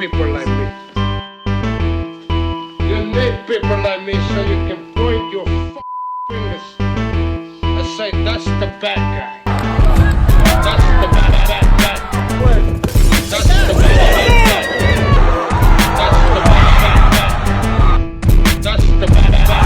people like me. You need people like me so you can point your fingers and say, that's the bad guy. That's the bad guy. That's the bad guy. That's the bad guy. That's the bad guy.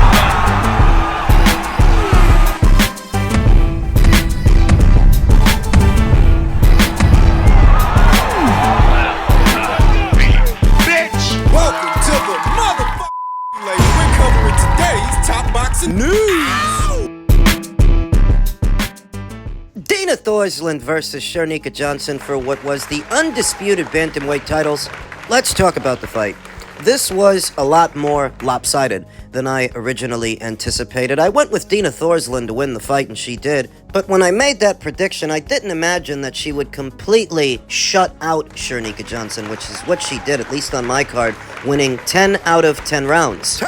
Thorsland versus Shernika Johnson for what was the undisputed bantamweight titles. Let's talk about the fight. This was a lot more lopsided than I originally anticipated. I went with Dina Thorsland to win the fight, and she did. But when I made that prediction, I didn't imagine that she would completely shut out Shernika Johnson, which is what she did, at least on my card, winning 10 out of 10 rounds.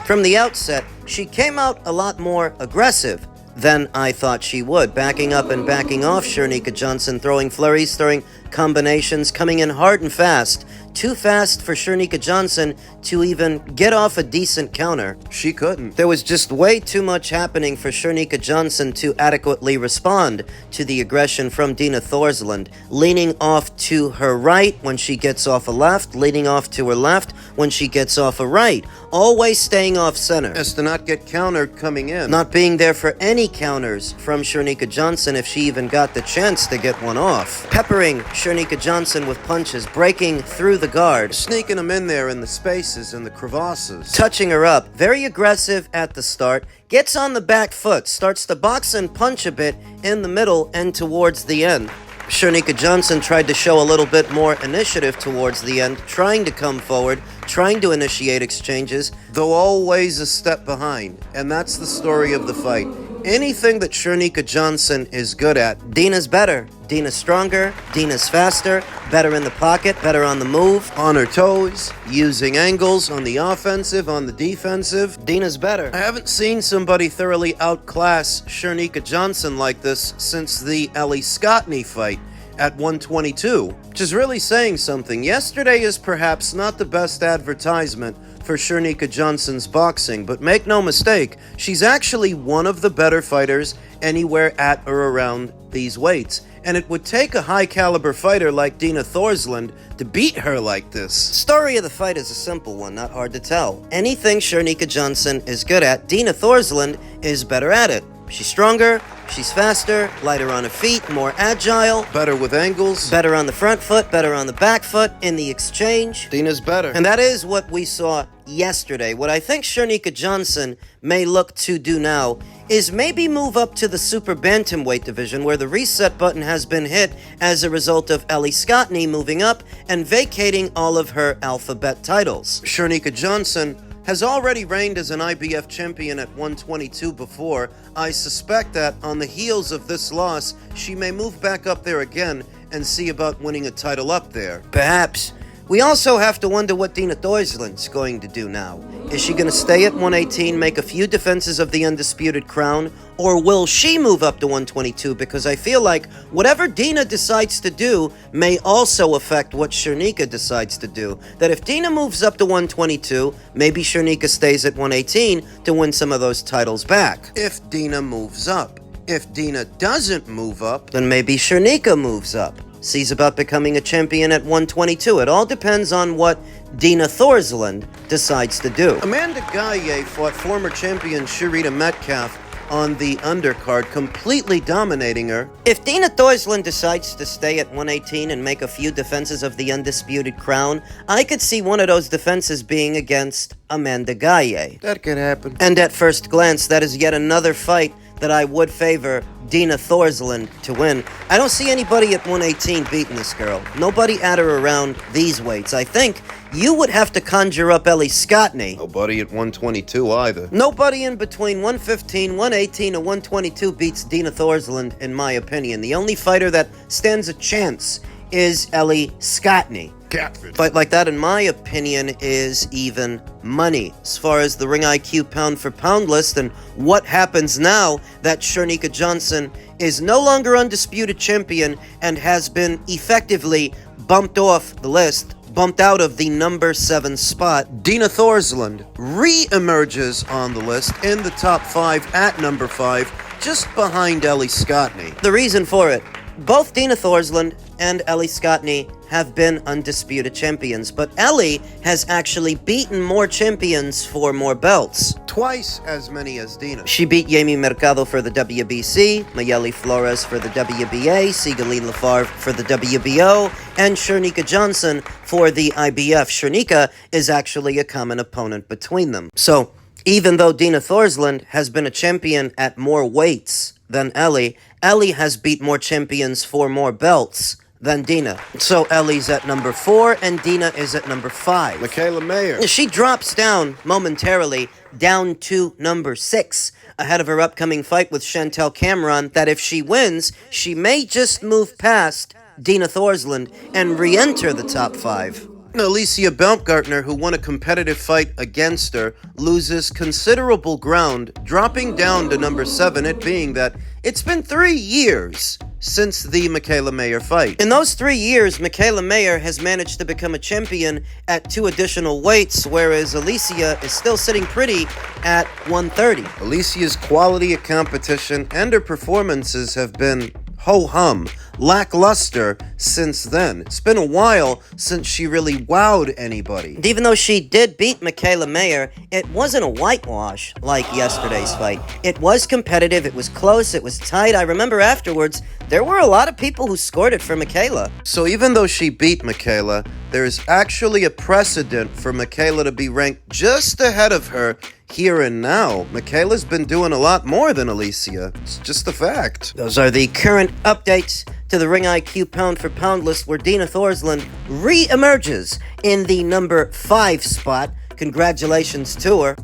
From the outset, she came out a lot more aggressive than I thought she would, backing up and backing off Shernika Johnson, throwing flurries, throwing combinations, coming in hard and fast. Too fast for Shernika Johnson to even get off a decent counter. She couldn't. There was just way too much happening for Shernika Johnson to adequately respond to the aggression from Dina Thorsland, leaning off to her right when she gets off a left, leaning off to her left when she gets off a right, always staying off center as to not get countered coming in, not being there for any counters from Shernika Johnson if she even got the chance to get one off, peppering Shernika Johnson with punches, breaking through the guard, sneaking them in there in the spaces and the crevasses, touching her up, very aggressive at the start, gets on the back foot, starts to box and punch a bit in the middle and towards the end. Shernika Johnson tried to show a little bit more initiative towards the end, trying to come forward, trying to initiate exchanges, though always a step behind. And that's the story of the fight. Anything that Shernika Johnson is good at, Dina's better. Dina's stronger, Dina's faster, better in the pocket, better on the move, on her toes, using angles on the offensive, on the defensive. Dina's better. I haven't seen somebody thoroughly outclass Shernika Johnson like this since the Ellie Scottney fight at 122, which is really saying something. Yesterday is perhaps not the best advertisement for Shernika Johnson's boxing, but make no mistake, she's actually one of the better fighters anywhere at or around these weights. And it would take a high-caliber fighter like Dina Thorsland to beat her like this. Story of the fight is a simple one, not hard to tell. Anything Shernika Johnson is good at, Dina Thorsland is better at it. She's stronger, she's faster, lighter on her feet, more agile, better with angles, better on the front foot, better on the back foot, in the exchange. Dina's better. And that is what we saw yesterday. What I think Shernika Johnson may look to do now is maybe move up to the super bantamweight division, where the reset button has been hit as a result of Ellie Scottney moving up and vacating all of her alphabet titles. Shernika Johnson has already reigned as an IBF champion at 122 before. I suspect that on the heels of this loss, she may move back up there again and see about winning a title up there. Perhaps. We also have to wonder what Dina Thorsland's going to do now. Is she going to stay at 118, make a few defenses of the undisputed crown, or will she move up to 122? Because I feel like whatever Dina decides to do may also affect what Shernika decides to do. That if Dina moves up to 122, maybe Shernika stays at 118 to win some of those titles back. If Dina moves up. If Dina doesn't move up, then maybe Shernika moves up, sees about becoming a champion at 122. It all depends on what Dina Thorsland decides to do. Amanda Gaye fought former champion Sharita Metcalf on the undercard, completely dominating her. If Dina Thorsland decides to stay at 118 and make a few defenses of the undisputed crown, I could see one of those defenses being against Amanda Gaye. That could happen. And at first glance, that is yet another fight that I would favor Dina Thorsland to win. I don't see anybody at 118 beating this girl. Nobody at or around these weights. I think you would have to conjure up Ellie Scottney. Nobody at 122 either. Nobody in between 115, 118, and 122 beats Dina Thorsland, in my opinion. The only fighter that stands a chance is Ellie Scottney. Catfish. Fight like that, in my opinion, is even money. As far as the Ring IQ pound for pound list and what happens now that Shernika Johnson is no longer undisputed champion and has been effectively bumped off the list, bumped out of the number 7 spot. Dina Thorslund re-emerges on the list in the top 5 at number 5, just behind Ellie Scottney. The reason for it, both Dina Thorsland and Ellie Scottney have been undisputed champions, but Ellie has actually beaten more champions for more belts. Twice as many as Dina. She beat Yemi Mercado for the WBC, Mayeli Flores for the WBA, Sigaline Lafarve for the WBO, and Shernika Johnson for the IBF. Shernika is actually a common opponent between them. So, even though Dina Thorsland has been a champion at more weights than Ellie, Ellie has beat more champions for more belts than Dina. So Ellie's at number 4 and Dina is at number 5. Michaela Mayer. She drops down momentarily down to number 6 ahead of her upcoming fight with Chantel Cameron, that if she wins, she may just move past Dina Thorsland and re-enter the top 5. Alicia Baumgartner, who won a competitive fight against her, loses considerable ground, dropping down to number 7, it being that it's been 3 years since the Michaela Mayer fight. In those 3 years, Michaela Mayer has managed to become a champion at 2 additional weights, whereas Alicia is still sitting pretty at 130. Alicia's quality at competition and her performances have been ho-hum, lackluster since then. It's been a while since she really wowed anybody. And even though she did beat Michaela Mayer, it wasn't a whitewash like yesterday's fight. It was competitive, it was close, it was tight. I remember afterwards, there were a lot of people who scored it for Michaela. So even though she beat Michaela, there's actually a precedent for Michaela to be ranked just ahead of her here and now. Michaela's been doing a lot more than Alicia. It's just a fact. Those are the current updates to the Ring IQ pound for pound list, where Dina Thorsland re-emerges in the number 5 spot. Congratulations to her.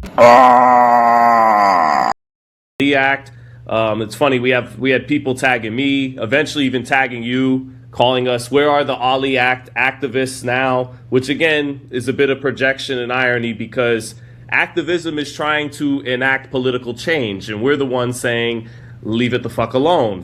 The act. It's funny, we had people tagging me, eventually even tagging you, calling us, where are the Ali Act activists now? Which again is a bit of projection and irony, because activism is trying to enact political change, and we're the ones saying, leave it the fuck alone.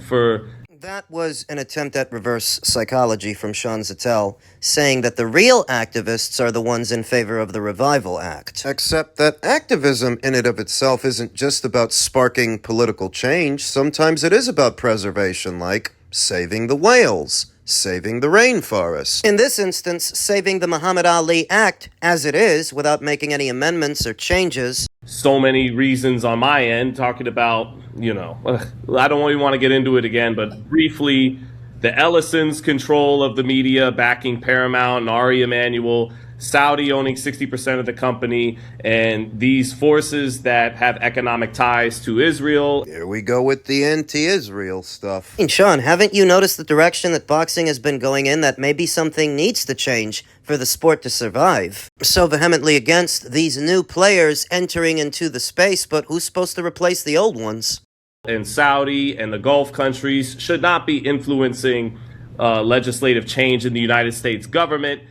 That was an attempt at reverse psychology from Sean Zittel, saying that the real activists are the ones in favor of the Revival Act. Except that activism in and of itself isn't just about sparking political change. Sometimes it is about preservation, like saving the whales, saving the rainforest. In this instance, saving the Muhammad Ali Act as it is, without making any amendments or changes. So many reasons on my end, talking about, I don't even want to get into it again, but briefly, the Ellison's control of the media, backing Paramount and Ari Emanuel, Saudi owning 60% of the company, and these forces that have economic ties to Israel. Here we go with the anti-Israel stuff. And Sean, haven't you noticed the direction that boxing has been going in, that maybe something needs to change for the sport to survive? So vehemently against these new players entering into the space, but who's supposed to replace the old ones? And Saudi and the Gulf countries should not be influencing legislative change in the United States government.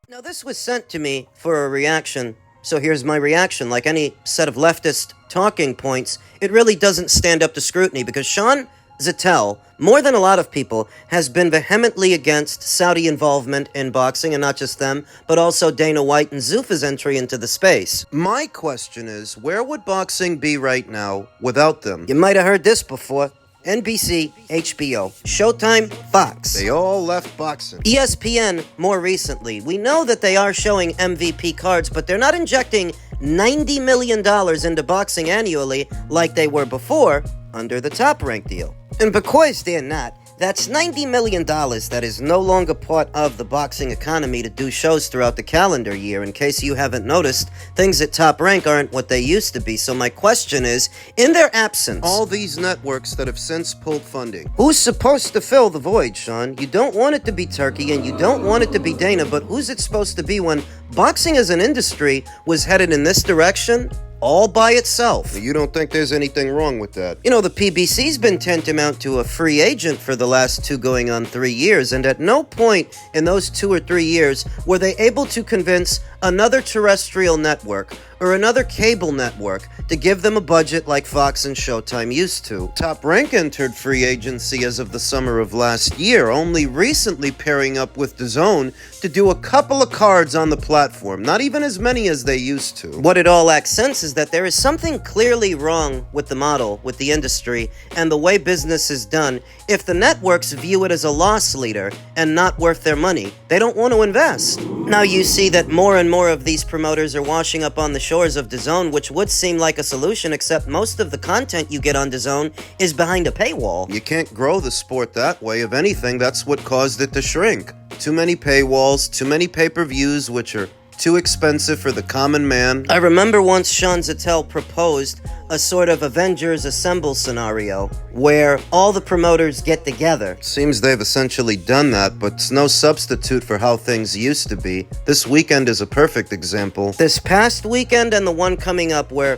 Now, this was sent to me for a reaction, so here's my reaction. Like any set of leftist talking points, it really doesn't stand up to scrutiny, because Sean Zittel, more than a lot of people, has been vehemently against Saudi involvement in boxing, and not just them, but also Dana White and Zuffa's entry into the space. My question is, where would boxing be right now without them? You might have heard this before. NBC, HBO, Showtime, Fox. They all left boxing. ESPN, more recently. We know that they are showing MVP cards, but they're not injecting $90 million into boxing annually like they were before under the Top Rank deal. And because they're not, that's $90 million that is no longer part of the boxing economy to do shows throughout the calendar year. In case you haven't noticed, things at Top Rank aren't what they used to be. So my question is, in their absence, all these networks that have since pulled funding, who's supposed to fill the void, Sean? You don't want it to be Turkey and you don't want it to be Dana, but who's it supposed to be when boxing as an industry was headed in this direction? All by itself. You don't think there's anything wrong with that? You know, the PBC's been tantamount to a free agent for the last 2 going on 3 years, and at no point in those 2 or 3 years were they able to convince another terrestrial network or another cable network to give them a budget like Fox and Showtime used to. Top Rank entered free agency as of the summer of last year, only recently pairing up with DAZN to do a couple of cards on the platform, not even as many as they used to. What it all lacks sense is that there is something clearly wrong with the model, with the industry, and the way business is done if the networks view it as a loss leader and not worth their money. They don't want to invest. Now you see that more and more of these promoters are washing up on the shores of DAZN, which would seem like a solution, except most of the content you get on DAZN is behind a paywall. You can't grow the sport that way. If anything, that's what caused it to shrink. Too many paywalls, too many pay-per-views, which are too expensive for the common man. I remember once Sean Zittel proposed a sort of Avengers Assemble scenario where all the promoters get together. Seems they've essentially done that, but it's no substitute for how things used to be. This weekend is a perfect example. This past weekend and the one coming up where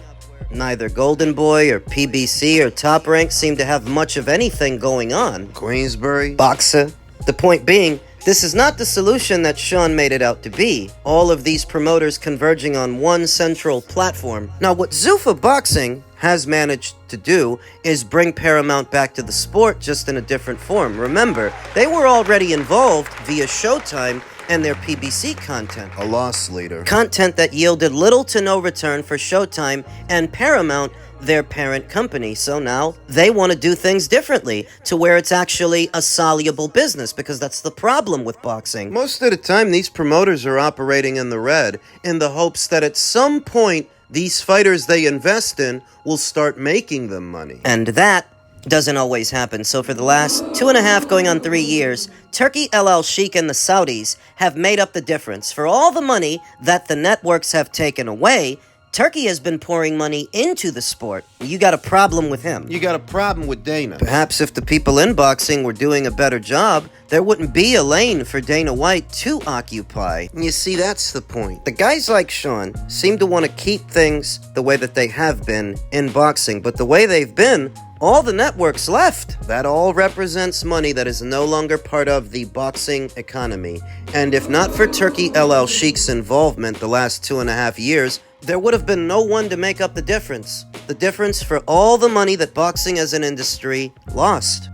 neither Golden Boy or PBC or Top Rank seem to have much of anything going on. Queensbury, Boxer. The point being, this is not the solution that Sean made it out to be. All of these promoters converging on one central platform. Now, what Zuffa Boxing has managed to do is bring Paramount back to the sport, just in a different form. Remember, they were already involved via Showtime and their PBC content. A loss leader. Content that yielded little to no return for Showtime and Paramount, their parent company. So now they want to do things differently to where it's actually a soluble business, because that's the problem with boxing. Most of the time, these promoters are operating in the red in the hopes that at some point, these fighters they invest in will start making them money. And that doesn't always happen. So for the last 2.5 going on 3 years, Turkey El Sheikh and the Saudis have made up the difference. For all the money that the networks have taken away, Turkey has been pouring money into the sport. You got a problem with him. You got a problem with Dana. Perhaps if the people in boxing were doing a better job, there wouldn't be a lane for Dana White to occupy. And you see, that's the point. The guys like Sean seem to want to keep things the way that they have been in boxing, but the way they've been, all the networks left. That all represents money that is no longer part of the boxing economy. And if not for Turkey El Sheikh's involvement the last 2.5 years, there would have been no one to make up the difference. The difference for all the money that boxing as an industry lost.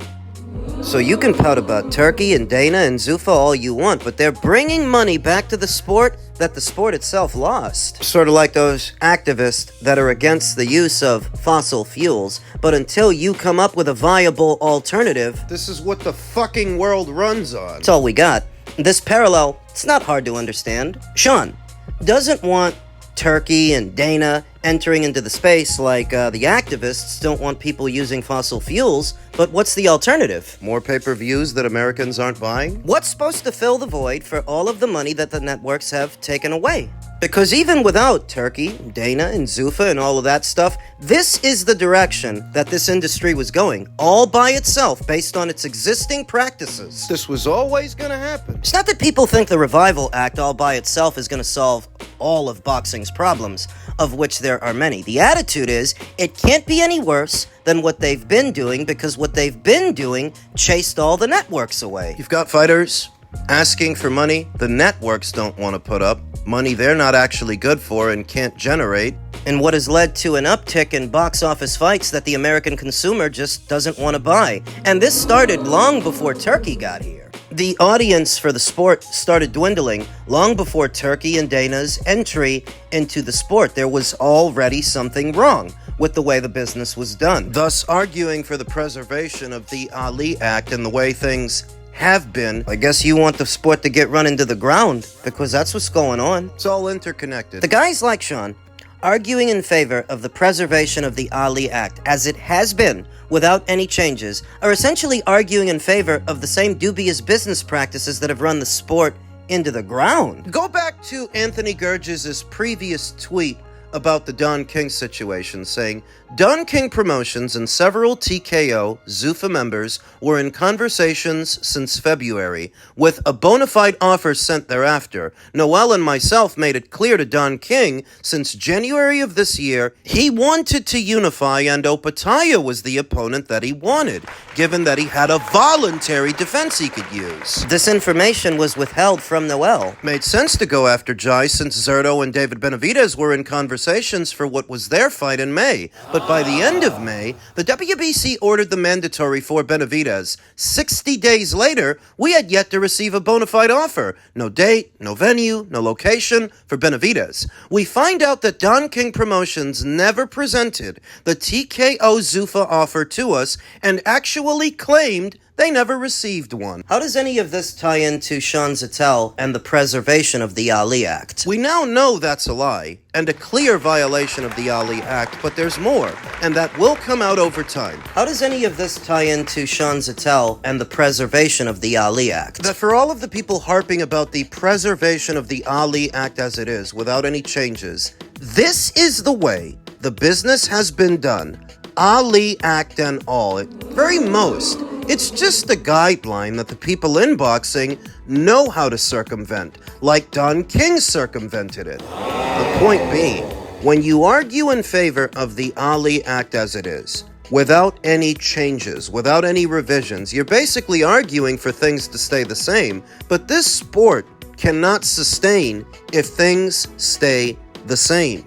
So you can pout about Turkey and Dana and Zuffa all you want, but they're bringing money back to the sport that the sport itself lost. Sort of like those activists that are against the use of fossil fuels, but until you come up with a viable alternative, this is what the fucking world runs on. That's all we got. This parallel, it's not hard to understand. Sean doesn't want Turkey and Dana entering into the space like the activists don't want people using fossil fuels, but what's the alternative? More pay-per-views that Americans aren't buying? What's supposed to fill the void for all of the money that the networks have taken away? Because even without Turkey, Dana, and Zuffa and all of that stuff, this is the direction that this industry was going, all by itself, based on its existing practices. This was always going to happen. It's not that people think the Revival Act all by itself is going to solve all of boxing's problems, of which there are many. The attitude is, it can't be any worse than what they've been doing, because what they've been doing chased all the networks away. You've got fighters asking for money the networks don't want to put up, money they're not actually good for and can't generate, and what has led to an uptick in box office fights that the American consumer just doesn't want to buy. And this started long before Turkey got here. The audience for the sport started dwindling long before Turkey and Dana's entry into the sport. There was already something wrong with the way the business was done, thus arguing for the preservation of the Ali Act and the way things have been. I guess you want the sport to get run into the ground, because that's what's going on. It's all interconnected. The guys like Sean, arguing in favor of the preservation of the Ali Act, as it has been, without any changes, are essentially arguing in favor of the same dubious business practices that have run the sport into the ground. Go back to Anthony Gurgis' previous tweet about the Don King situation, saying, Don King Promotions and several TKO Zuffa members were in conversations since February, with a bona fide offer sent thereafter. Noel and myself made it clear to Don King since January of this year he wanted to unify, and Opataya was the opponent that he wanted, given that he had a voluntary defense he could use. This information was withheld from Noel. Made sense to go after Jai since Zerto and David Benavidez were in conversations for what was their fight in May. But by the end of May, the WBC ordered the mandatory for Benavidez. 60 days later, we had yet to receive a bona fide offer. No date, no venue, no location for Benavidez. We find out that Don King Promotions never presented the TKO Zuffa offer to us and actually claimed they never received one. How does any of this tie into Sean Zittel and the preservation of the Ali Act? We now know that's a lie, and a clear violation of the Ali Act, but there's more, and that will come out over time. How does any of this tie into Sean Zittel and the preservation of the Ali Act? That for all of the people harping about the preservation of the Ali Act as it is, without any changes, this is the way the business has been done. Ali Act and all. At very most, it's just a guideline that the people in boxing know how to circumvent, like Don King circumvented it. The point being, when you argue in favor of the Ali Act as it is, without any changes, without any revisions, you're basically arguing for things to stay the same, but this sport cannot sustain if things stay the same.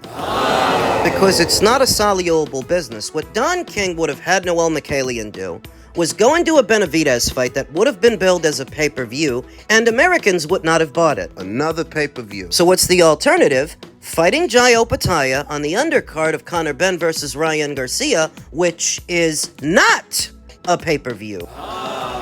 Because it's not a soluble business. What Don King would have had Noel Mikhailian do was go into a Benavidez fight that would have been billed as a pay-per-view, and Americans would not have bought it. Another pay-per-view. So what's the alternative? Fighting Jai Opataya on the undercard of Conor Benn versus Ryan Garcia, which is not a pay-per-view.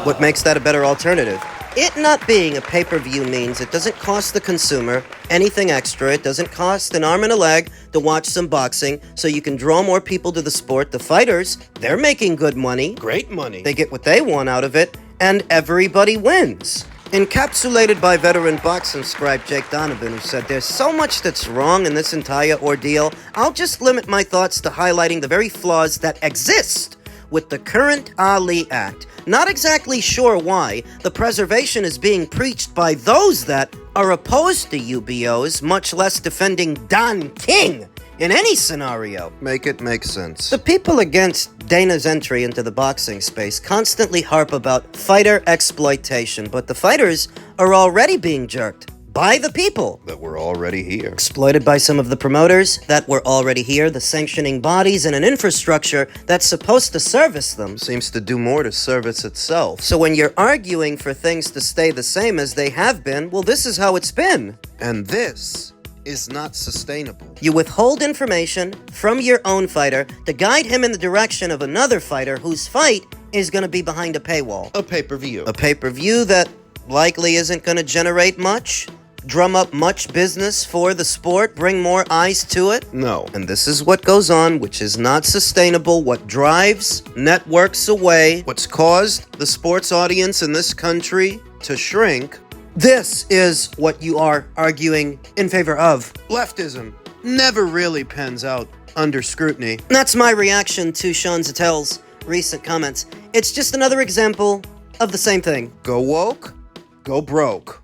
What makes that a better alternative? It not being a pay-per-view means it doesn't cost the consumer anything extra. It doesn't cost an arm and a leg to watch some boxing, so you can draw more people to the sport. The fighters, they're making good money. Great money. They get what they want out of it, and everybody wins. Encapsulated by veteran boxing scribe Jake Donovan, who said, there's so much that's wrong in this entire ordeal, I'll just limit my thoughts to highlighting the very flaws that exist with the current Ali Act. Not exactly sure why the preservation is being preached by those that are opposed to UBOs, much less defending Don King in any scenario. Make it make sense. The people against Dana's entry into the boxing space constantly harp about fighter exploitation, but the fighters are already being jerked by the people. That we're already here. Exploited by some of the promoters that were already here, the sanctioning bodies, and an infrastructure that's supposed to service them. Seems to do more to service itself. So when you're arguing for things to stay the same as they have been, well, this is how it's been. And this is not sustainable. You withhold information from your own fighter to guide him in the direction of another fighter whose fight is going to be behind a paywall. A pay-per-view. A pay-per-view that likely isn't going to generate much, drum up much business for the sport, bring more eyes to it. No. And this is what goes on, which is not sustainable, what drives networks away, What's caused the sports audience in this country to shrink. this is what you are arguing in favor of. Leftism never really pans out under scrutiny. That's my reaction to Sean Zittel's recent comments. It's just another example of the same thing. Go woke, go broke.